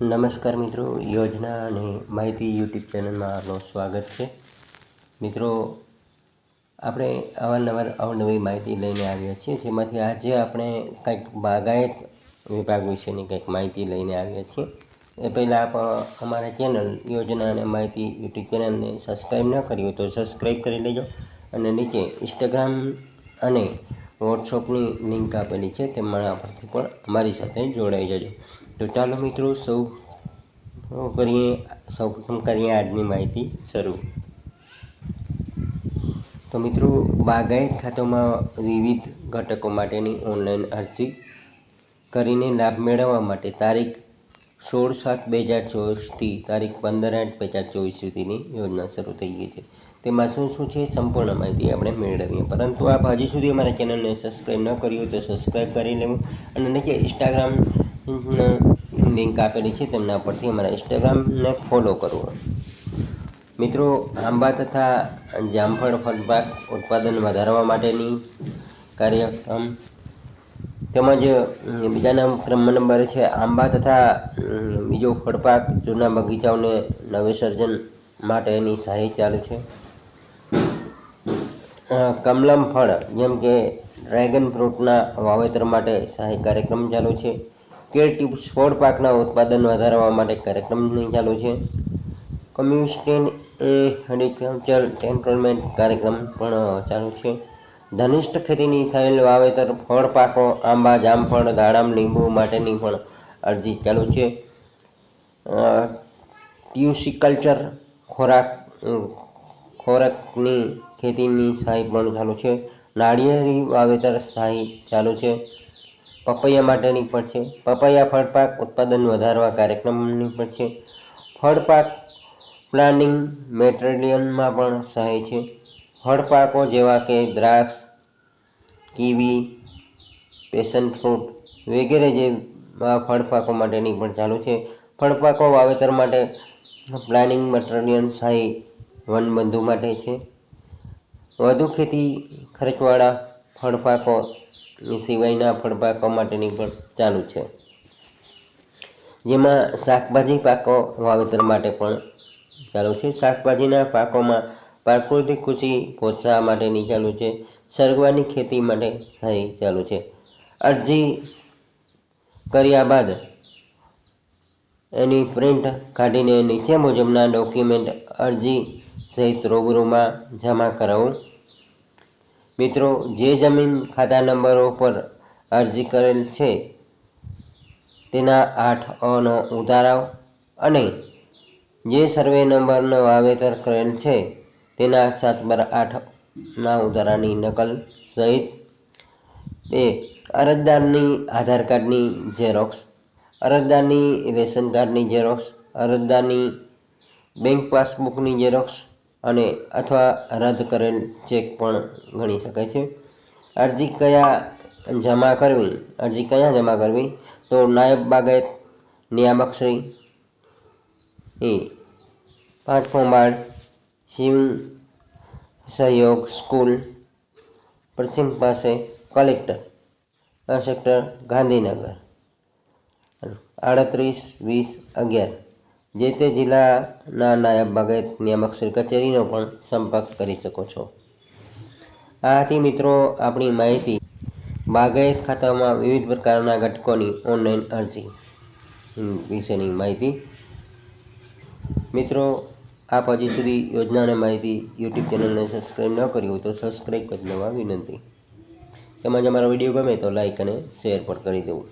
નમસ્કાર મિત્રો, યોજના અને માહિતી યુટ્યુબ ચેનલમાં આપનું સ્વાગત છે. મિત્રો, આપણે અવારનવાર અવનવી માહિતી લઈને આવ્યા છીએ, જેમાંથી આજે આપણે કંઈક બાગાયત વિભાગ વિશેની કંઈક માહિતી લઈને આવ્યા છીએ. એ પહેલાં આપ અમારા ચેનલ યોજના અને માહિતી યુટ્યુબ ચેનલને સબસ્ક્રાઈબ ન કરી હોય તો સબસ્ક્રાઈબ કરી લેજો અને નીચે ઇન્સ્ટાગ્રામ અને વોટ્સઅપની લિંક આપેલી છે, તેમાં પરથી પણ અમારી સાથે જોડાઈ જજો. તો ચાલો મિત્રો, સૌપ્રથમ કરીએ આજની માહિતી શરૂ. તો મિત્રો, બાગાયત ખાતામાં વિવિધ ઘટકો માટેની ઓનલાઈન અરજી કરીને લાભ મેળવવા માટે તારીખ 16/7/2024થી તારીખ 15/8/2024 સુધીની યોજના શરૂ થઈ ગઈ છે. તેમાં શું છે સંપૂર્ણ માહિતી આપણે મેળવીએ. પરંતુ આપ હજી સુધી અમારા ચેનલને સબસ્ક્રાઈબ ન કરી હોય તો સબસ્ક્રાઈબ કરી લેવું અને નીચે ઇન્સ્ટાગ્રામ લિંક આપેલી છે, તેમના પરથી અમારા ઇન્સ્ટાગ્રામને ફોલો કરવો. મિત્રો, આંબા તથા જામફળ ફળપાક ઉત્પાદન વધારવા માટેની કાર્યક્રમ તેમજ બીજા નંબરે છે આંબા તથા બીજો ફળપાક જૂના બગીચાઓને નવેસર્જન માટેની સહાય ચાલુ છે. કમલમ ફળ જેમ કે ડ્રેગન ફ્રૂટના વાવેતર માટે સહાય કાર્યક્રમ ચાલુ છે. કેળ ટીપ્સ ફળ પાકના ઉત્પાદન વધારવા માટે કાર્યક્રમ ચાલુ છે. કમ્યુનિસ્ટેન એગ્રીકલ્ચર એન્રોલમેન્ટ કાર્યક્રમ પણ ચાલુ છે. ધનિષ્ઠ ખેતીની થયેલ વાવેતર ફળ પાકો આંબા, જામફળ, દાડમ, લીંબુ માટેની પણ અરજી ચાલુ છે. ટ્યુસિકલ્ચર ખોરાકની ખેતીની સહાય પણ ચાલુ છે. નાળિયેરી વાવેતર સહાય ચાલુ છે. પપૈયા માટેની પણ છે. પપૈયા ફળપાક ઉત્પાદન વધારવા કાર્યક્રમની પણ છે. ફળપાક પ્લાન્ટિંગ મેટેરિયલમાં પણ સહાય છે. ફળપાકો જેવા કે દ્રાક્ષ, કીવી, પેશન ફ્રૂટ વગેરે જેવા ફળપાકો માટેની પણ ચાલુ છે. ફળપાકો વાવેતર માટે પ્લાન્ટિંગ મટીરિયલ સહાય વનબંધુ માટે છે. વધુ ખેતી ખર્ચવાળા ફળપાકો સિવાયના ફળપાકો માટેની પણ ચાલુ છે, જેમાં શાકભાજી પાકો વાવેતર માટે પણ ચાલુ છે. શાકભાજીના પાકોમાં પ્રાકૃતિક કૃષિ પ્રોત્સાહન માટેની ચાલુ છે. સરગવાની ખેતી માટે સહાય ચાલુ છે. અરજી કર્યા બાદ એની પ્રિન્ટ કાઢીને નીચે મુજબના ડોક્યુમેન્ટ અરજી સહિત રૂબરૂમાં જમા કરાવવું. મિત્રો, જે જમીન ખાતા નંબરો પર અરજી કરેલ છે તેના 8અનો ઉતારાવ અને જે સર્વે નંબરનો વાવેતર કરેલ છે તેના 7/8ના ઉતારાની નકલ સહિત અરજદારની આધાર કાર્ડની ઝેરોક્ષ, અરજદારની રેશન કાર્ડની ઝેરોક્ષ, અરજદારની બેંક પાસબુકની ઝેરોક્ષ અને અથવા રદ કરેલ ચેક પણ ગણી શકાય છે. અરજી ક્યાં જમા કરવી? તો નાયબ બાગાયત નિયામક શ્રી 5 માળ શિવ સહયોગ સ્કૂલ પશ્ચિમ પાસે કલેક્ટર સેક્ટર ગાંધીનગર 382011 જે તે જિલ્લાના નાયબ બાગાયત નિયામક શ્રી કચેરીનો પણ સંપર્ક કરી શકો છો. આ હતી મિત્રો આપણી માહિતી બાગાયત ખાતામાં વિવિધ પ્રકારના ઘટકોની ઓનલાઈન અરજી વિશેની માહિતી. મિત્રો, આપ હજી સુધી યોજના અને માહિતી યુટ્યુબ ચેનલને સબસ્ક્રાઈબ ન કરી હોય તો સબસ્ક્રાઈબ કરી લેવા વિનંતી. તેમજ અમારો વિડીયો ગમે તો લાઈક અને શેર પણ કરી દેવું.